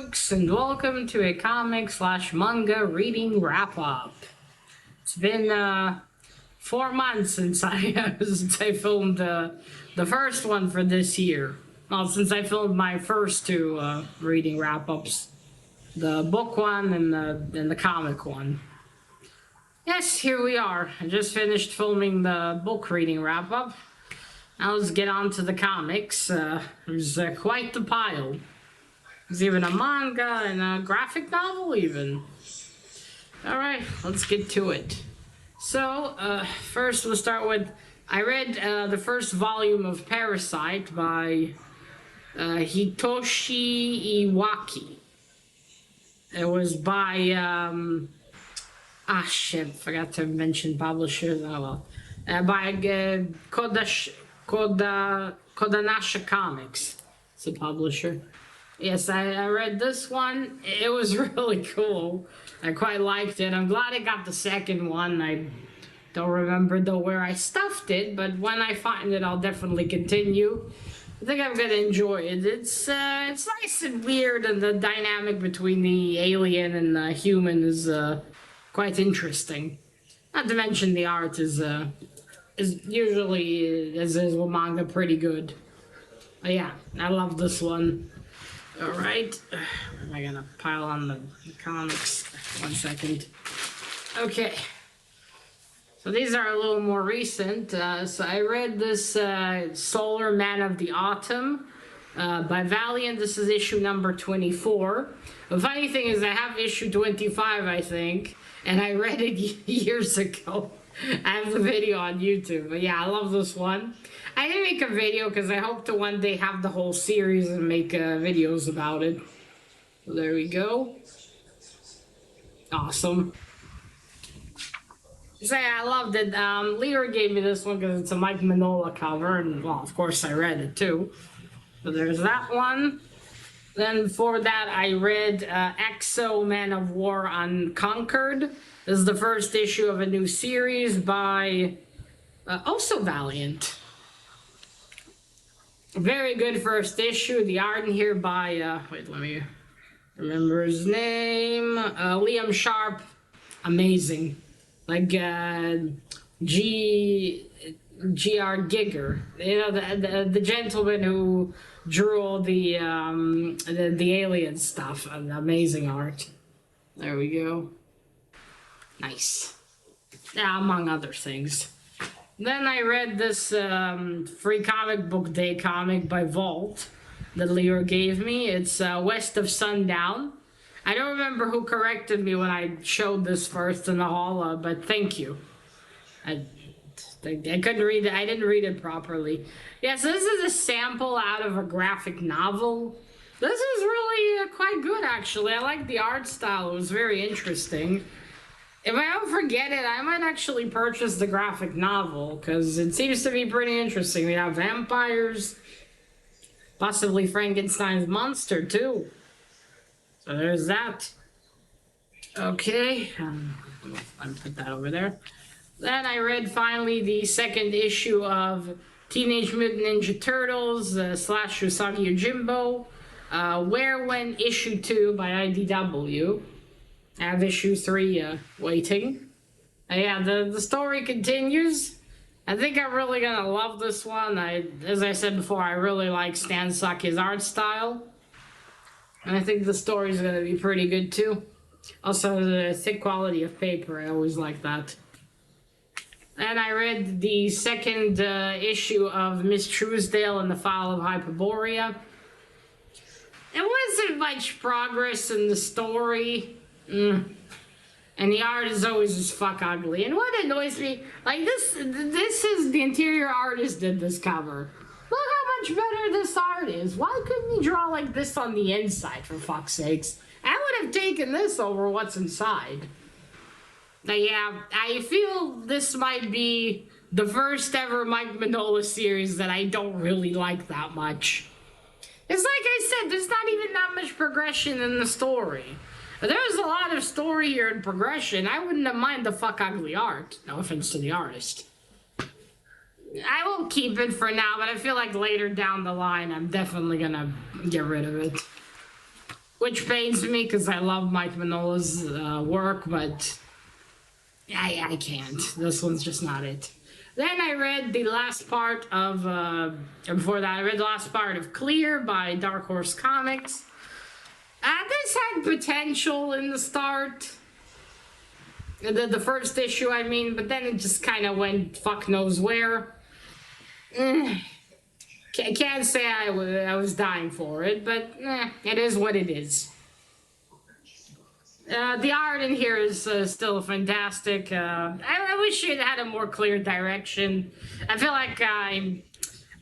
folks, and welcome to a comic/manga reading wrap-up. It's been 4 months since I filmed the first one for this year. Well, since I filmed my first two reading wrap-ups, the book one and the comic one. Yes, here we are. I just finished filming the book reading wrap-up. Now let's get on to the comics. There's quite the pile. There's even a manga and a graphic novel even. Alright, let's get to it. So, first we'll start with, I read the first volume of Parasite by Hitoshi Iwaki. It was by, forgot to mention publisher. Oh well. By Kodansha Comics. It's a publisher. Yes, I read this one. It was really cool. I quite liked it. I'm glad I got the second one. I don't remember though where I stuffed it, but when I find it, I'll definitely continue. I think I'm gonna enjoy it. It's nice and weird, and the dynamic between the alien and the human is quite interesting. Not to mention the art is usually, as is with manga, pretty good. But yeah, I love this one. Alright, where am I gonna pile on the comics? 1 second. Okay. So these are a little more recent. So I read this Solar Man of the Autumn by Valiant. This is issue number 24. The funny thing is I have issue 25, I think, and I read it years ago. I have the video on YouTube, but yeah, I love this one. I didn't make a video because I hope to one day have the whole series and make videos about it. So there we go. Awesome. So yeah, I loved it. Lear gave me this one because it's a Mike Mignola cover, and well, of course I read it too. So there's that one. Then before that, I read Exo Man of War Unconquered. This is the first issue of a new series by also Valiant. Very good first issue. The art in here by, wait, let me remember his name. Liam Sharp. Amazing. Like G.R. Giger. You know, the gentleman who drew all the alien stuff. Amazing art. There we go. Nice. Yeah, among other things. Then I read this free comic book day comic by Vault that Leo gave me. It's West of Sundown. I don't remember who corrected me when I showed this first in the hall, but thank you. I couldn't read it. I didn't read it properly. Yeah, so this is a sample out of a graphic novel. This is really quite good, actually. I like the art style. It was very interesting. If I don't forget it, I might actually purchase the graphic novel, because it seems to be pretty interesting. We have vampires, possibly Frankenstein's monster, too. So there's that. Okay, let me put that over there. Then I read, finally, the second issue of Teenage Mutant Ninja Turtles / Usagi Yojimbo, Where When Issue 2 by IDW. I have issue 3 waiting. Yeah, the story continues. I think I'm really gonna love this one. As I said before, I really like Stan Saki's art style. And I think the story's gonna be pretty good too. Also, the thick quality of paper, I always like that. And I read the second issue of Miss Truesdale and the File of Hyperborea. There wasn't much progress in the story. And the art is always as fuck ugly. And what annoys me, like this is the interior artist did this cover. Look how much better this art is. Why couldn't he draw like this on the inside, for fuck's sakes? I would have taken this over what's inside. Now, yeah, I feel this might be the first ever Mike Mignola series that I don't really like that much. It's like I said, there's not even that much progression in the story. There's a lot of story here and progression. I wouldn't have minded the fuck ugly art. No offense to the artist. I will keep it for now, but I feel like later down the line, I'm definitely gonna get rid of it. which pains me because I love Mike Mignola's work, but I can't. This one's just not it. Then I read the last part of, before that, I read the last part of Clear by Dark Horse Comics. This had potential in the start. The first issue, I mean, but then it just kind of went fuck knows where. Can't say I was dying for it, but it is what it is. The art in here is still fantastic. I wish it had a more clear direction. I feel like I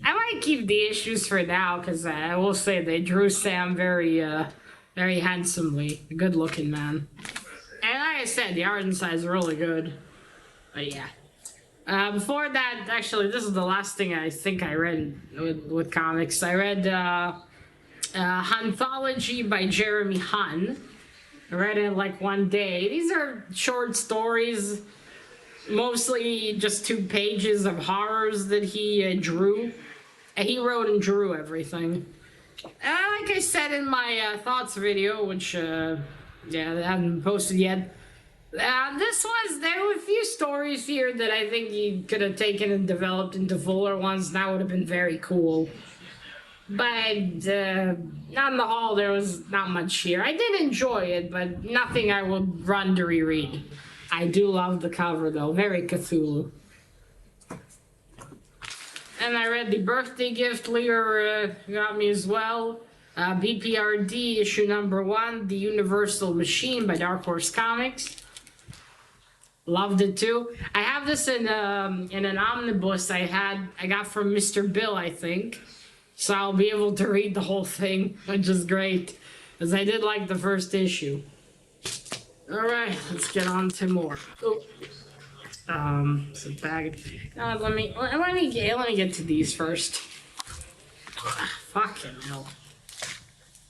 might keep the issues for now, because I will say they drew Sam very handsomely. A good-looking man. And like I said, the art inside is really good. But yeah. Before that, actually, this is the last thing I think I read with comics. I read Anthology by Jeremy Hun. I read it in like one day. These are short stories, mostly just 2 pages of horrors that he drew. He wrote and drew everything. Like I said in my thoughts video, which I haven't posted yet, there were a few stories here that I think he could have taken and developed into fuller ones. That would have been very cool. But on the whole, there was not much here. I did enjoy it, but nothing I would run to reread. I do love the cover, though. Very Cthulhu. And I read The Birthday Gift Lear got me as well. BPRD issue number 1, The Universal Machine by Dark Horse Comics. Loved it too. I have this in an omnibus I got from Mr. Bill, I think. So I'll be able to read the whole thing, which is great, because I did like the first issue. All right, let's get on to more. Oh. It's a bag. Let me get to these first. Fucking hell.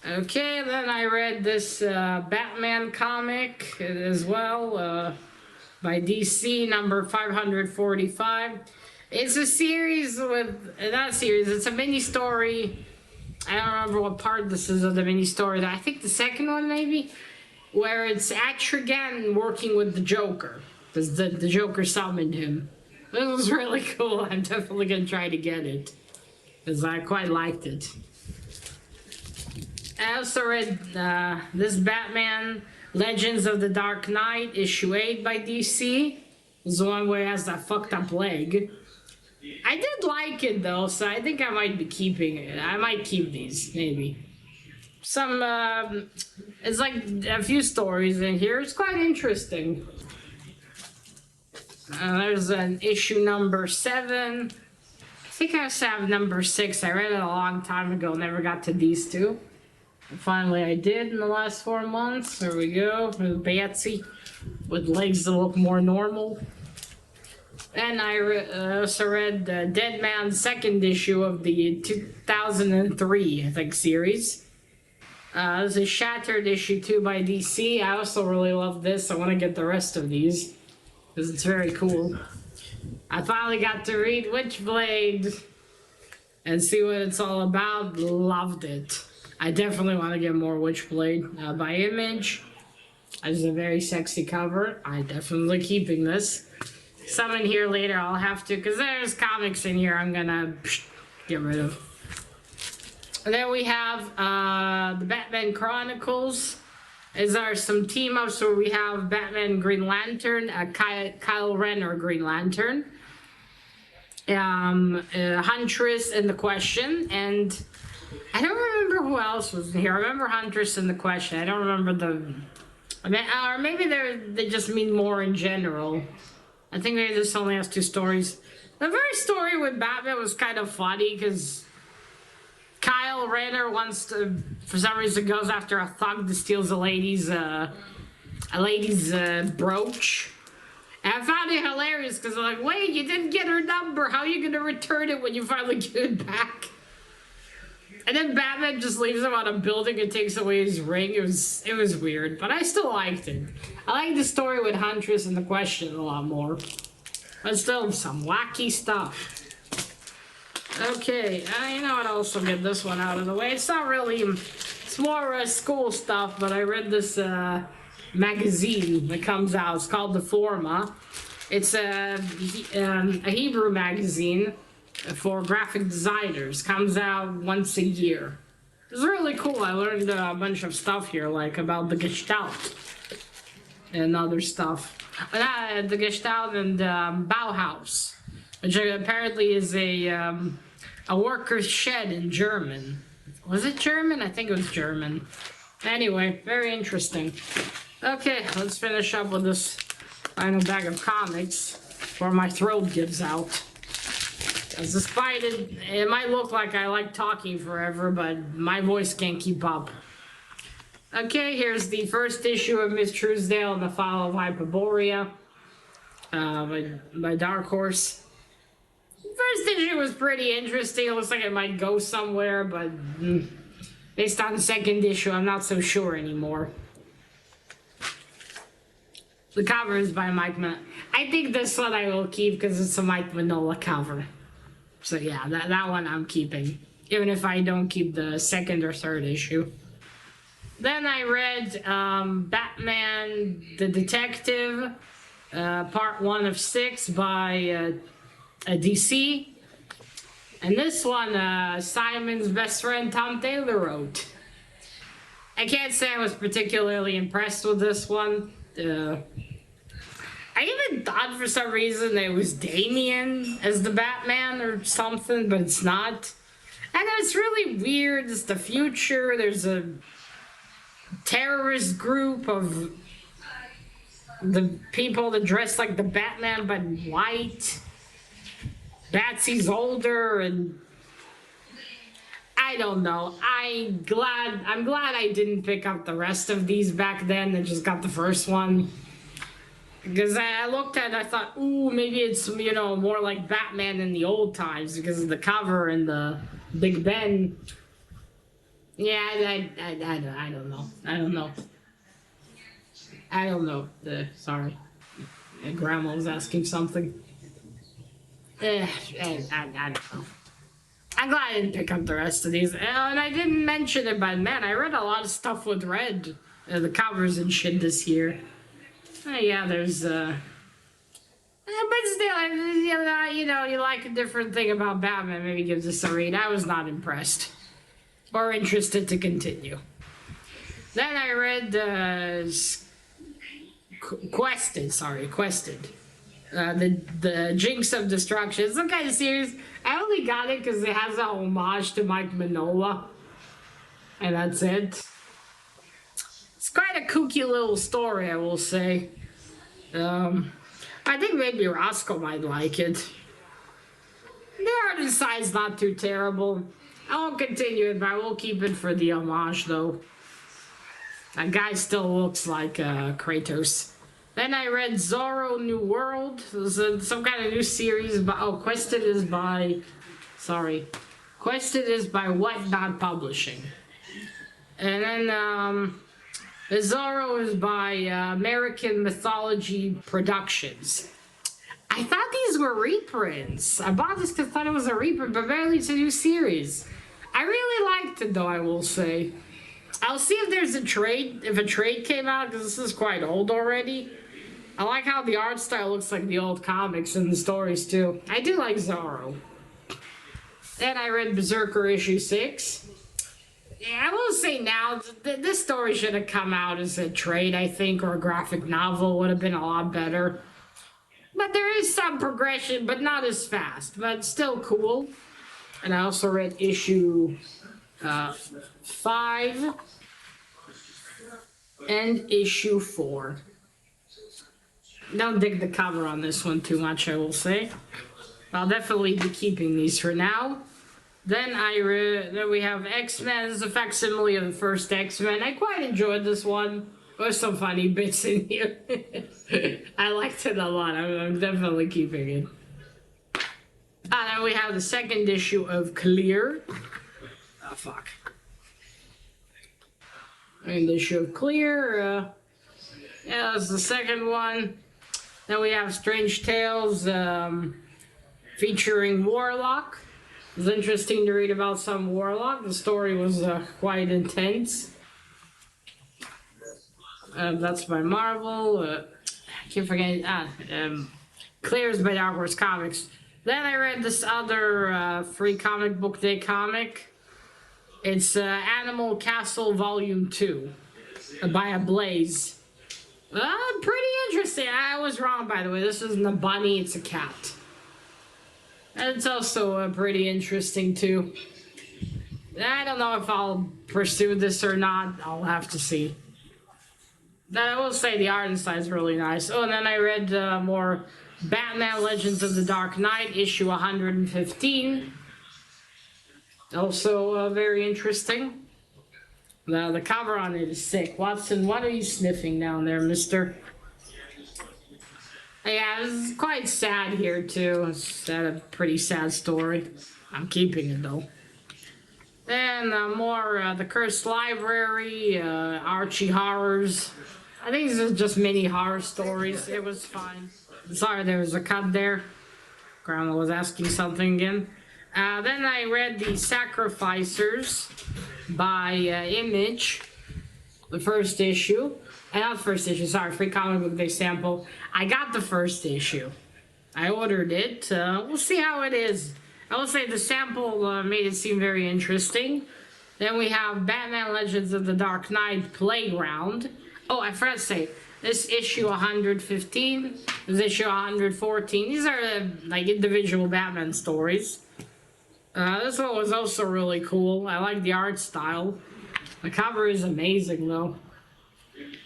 Okay, then I read this Batman comic as well, by DC, number 545. It's a series it's a mini story. I don't remember what part this is of the mini story. I think the second one maybe, where it's Atrigan working with the Joker, because the Joker summoned him. It was really cool. I'm definitely gonna try to get it, because I quite liked it. I also read this Batman Legends of the Dark Knight issue 8 by DC. It's the one where he has that fucked up leg. I did like it though, so I think I might be keeping it. I might keep these, maybe. It's like a few stories in here. It's quite interesting. There's an issue number 7. I think I also have number 6. I read it a long time ago, never got to these two. And finally I did in the last 4 months. There we go, with Batsy, with legs that look more normal. And I also read Dead Man's second issue of the 2003, I think, series. This is Shattered issue 2 by DC. I also really love this. I want to get the rest of these, because it's very cool. I finally got to read Witchblade and see what it's all about. Loved it. I definitely want to get more Witchblade by Image. It's a very sexy cover. I'm definitely keeping this. Some in here later I'll have to, because there's comics in here I'm gonna get rid of. And then we have the Batman Chronicles. These are some team-ups where we have Batman Green Lantern, Kyle Renner Green Lantern, Huntress and The Question, and I don't remember who else was in here. I remember Huntress and The Question. I don't remember or maybe they just mean more in general. I think maybe this only has 2 stories. The first story with Batman was kind of funny because Kyle Rayner wants to, for some reason, goes after a thug that steals a lady's brooch. And I found it hilarious because I'm like, wait, you didn't get her number. How are you going to return it when you finally get it back? And then Batman just leaves him on a building and takes away his ring. It was weird, but I still liked it. I like the story with Huntress and The Question a lot more. But still, some wacky stuff. Okay, you know what, I'll also get this one out of the way. It's not really It's more school stuff, but I read this magazine that comes out. It's called The Forma. It's a Hebrew magazine for graphic designers. Comes out once a year. It's really cool. I learned a bunch of stuff here, like about the Gestalt and other stuff. The Gestalt and Bauhaus, which apparently is a worker's shed in German. Was it German? I think it was German. Anyway, very interesting. Okay, let's finish up with this final bag of comics before my throat gives out. As despite it might look like I like talking forever, but my voice can't keep up. Okay, here's the first issue of Miss Truesdale and the Fall of Hyperborea by Dark Horse. First issue was pretty interesting. It looks like it might go somewhere, but based on the second issue, I'm not so sure anymore. The cover is by Mike Manola. I think this one I will keep because it's a Mike Manola cover. So yeah, that one I'm keeping, even if I don't keep the second or third issue. Then I read Batman the Detective, part 1 of 6 by DC. And this one, Simon's best friend Tom Taylor wrote. I can't say I was particularly impressed with this one. I even thought for some reason it was Damian as the Batman or something, but it's not. And it's really weird. It's the future. There's a terrorist group of the people that dress like the Batman but in white. Batsy's older, and I don't know. I'm glad I didn't pick up the rest of these back then and just got the first one. Because I looked at it, I thought, ooh, maybe it's, you know, more like Batman in the old times because of the cover and the Big Ben. Yeah, I don't know. I don't know. Sorry. Grandma was asking something. I don't know. I'm glad I didn't pick up the rest of these. And I didn't mention it, but man, I read a lot of stuff with red. The covers and shit this year. Yeah, there's, but still, you know, you like a different thing about Batman, maybe give this a read. I was not impressed. Or interested to continue. Then I read, Quested. The Jinx of Destruction. It's some kind of series. I only got it because it has a homage to Mike Manola. And that's it. It's quite a kooky little story, I will say. I think maybe Roscoe might like it. The art inside's not too terrible. I won't continue it, but I will keep it for the homage, though. That guy still looks like Kratos. Then I read Zorro New World. It was some kind of new series. Quested is by Whatnot Publishing. And then Zorro is by American Mythology Productions. I thought these were reprints. I bought this because I thought it was a reprint, but apparently it's a new series. I really liked it, though, I will say. I'll see if there's a trade, if a trade came out, because this is quite old already. I like how the art style looks like the old comics and the stories, too. I do like Zorro. Then I read Berserker issue 6. Yeah, I will say now, this story should have come out as a trade, I think, or a graphic novel. Would have been a lot better. But there is some progression, but not as fast. But still cool. And I also read issue 5 and issue 4. Don't dig the cover on this one too much, I will say. I'll definitely be keeping these for now. Then then we have X-Men. This is a facsimile of the first X-Men. I quite enjoyed this one. There's some funny bits in here. I liked it a lot. I'm definitely keeping it. Then we have the second issue of Clear. Oh, fuck. And the issue of Clear. Yeah, that's the second one. Then we have Strange Tales featuring Warlock. was interesting to read about some warlock. The story was quite intense. That's by Marvel. I keep forgetting. Clears by Dark Horse Comics. Then I read this other free comic book day comic. It's Animal Castle Volume 2 by Ablaze. Pretty interesting. I was wrong, by the way. This isn't a bunny, it's a cat. And it's also pretty interesting, too. I don't know if I'll pursue this or not. I'll have to see. Then I will say the art and style is really nice. Oh, and then I read more Batman Legends of the Dark Knight, issue 115. Also very interesting. The cover on it is sick. Watson, what are you sniffing down there, mister? Yeah, it's quite sad here, too. It's a pretty sad story. I'm keeping it, though. Then more The Cursed Library, Archie Horrors. I think these are just mini horror stories. It was fine. Sorry, there was a cut there. Grandma was asking something again. Then I read The Sacrificers by Image, the first issue. Not the first issue, sorry, free comic book day sample. I got the first issue. I ordered it. We'll see how it is. I will say the sample made it seem very interesting. Then we have Batman Legends of the Dark Knight Playground. Oh, I forgot to say, this issue 115, this issue 114. These are like individual Batman stories. This one was also really cool. I like the art style. The cover is amazing, though. It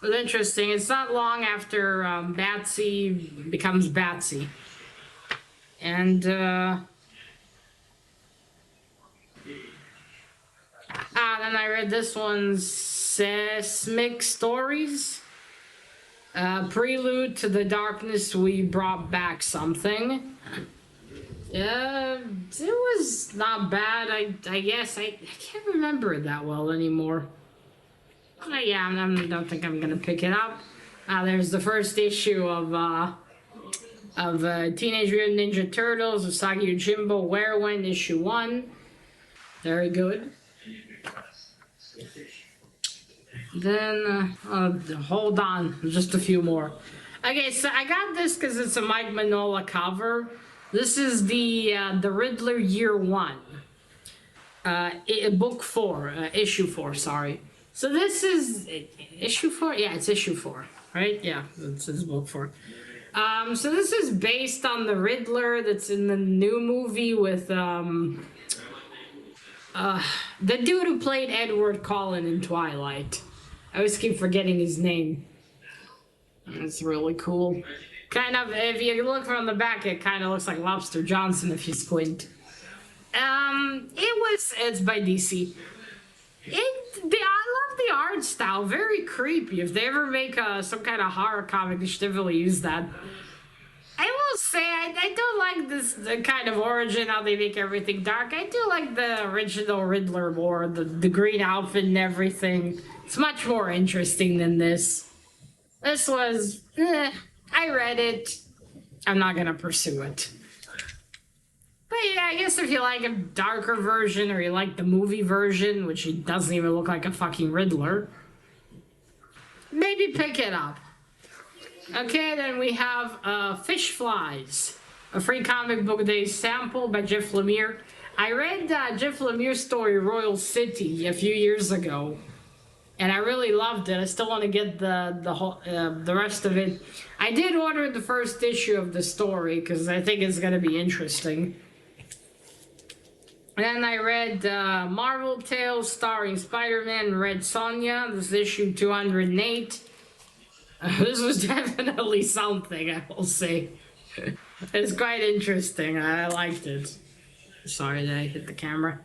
was interesting. It's not long after Batsy becomes Batsy. And, then I read this one's Seismic Stories. Prelude to the Darkness, We Brought Back Something. It was not bad, I guess. I can't remember it that well anymore. Yeah, I don't think I'm gonna pick it up. There's the first issue of Teenage Mutant Ninja Turtles, Usagi Yojimbo, Where When, issue 1. Very good. Then, hold on, just a few more. Okay, so I got this because it's a Mike Mignola cover. This is the Riddler Year 1. Book 4, issue 4, sorry. So this is issue 4? Yeah, it's issue 4, right? Yeah, this is book 4. So this is based on the Riddler that's in the new movie with the dude who played Edward Cullen in Twilight. I always keep forgetting his name. It's really cool. Kind of, if you look from the back, it kind of looks like Lobster Johnson if you squint. It's by DC. I love the art style, very creepy. If they ever make some kind of horror comic, they should definitely use that. I will say, I do like this kind of origin, how they make everything dark. I do like the original Riddler more, the green outfit and everything. It's much more interesting than this. This was, I read it. I'm not gonna pursue it. But yeah, I guess if you like a darker version or you like the movie version, which he doesn't even look like a fucking Riddler, maybe pick it up. Okay, then we have Fish Flies, a free comic book day sample by Jeff Lemire. I read Jeff Lemire's story Royal City a few years ago, and I really loved it. I still want to get the rest of it. I did order the first issue of the story because I think it's going to be interesting. Then I read Marvel Tales starring Spider-Man and Red Sonja. This is issue 208. This was definitely something, I will say. It's quite interesting. I liked it. Sorry that I hit the camera.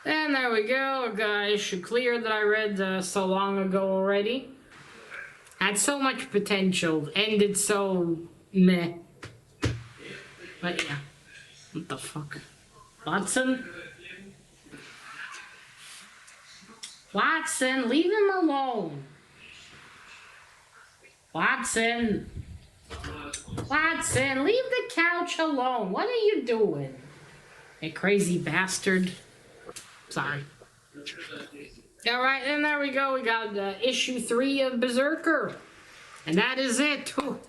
And there we go. Issue Clear that I read so long ago already. Had so much potential. Ended so meh. But yeah. What the fuck? Watson? Watson, leave him alone. Watson. Watson, leave the couch alone. What are you doing? A crazy bastard. Sorry. Alright, and there we go. We got issue 3 of Berserker. And that is it. Whew.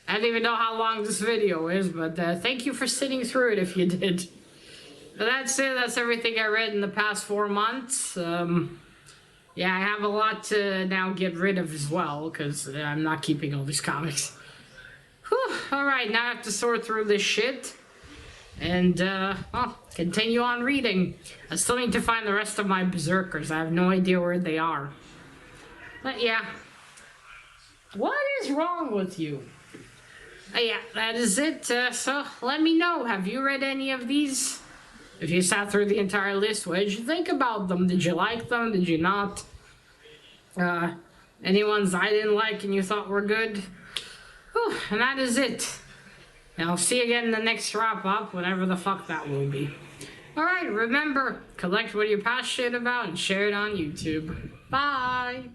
I don't even know how long this video is, but thank you for sitting through it if you did. But that's it. That's everything I read in the past 4 months. Yeah, I have a lot to now get rid of as well, because I'm not keeping all these comics. Whew. Alright, now I have to sort through this shit. And, well, continue on reading. I still need to find the rest of my Berserkers. I have no idea where they are. But yeah. What is wrong with you? Yeah, that is it. So, let me know. Have you read any of these? If you sat through the entire list, what did you think about them? Did you like them? Did you not? Any ones I didn't like and you thought were good? Whew, and that is it. And I'll see you again in the next wrap-up, whatever the fuck that will be. Alright, remember, collect what you're passionate about and share it on YouTube. Bye!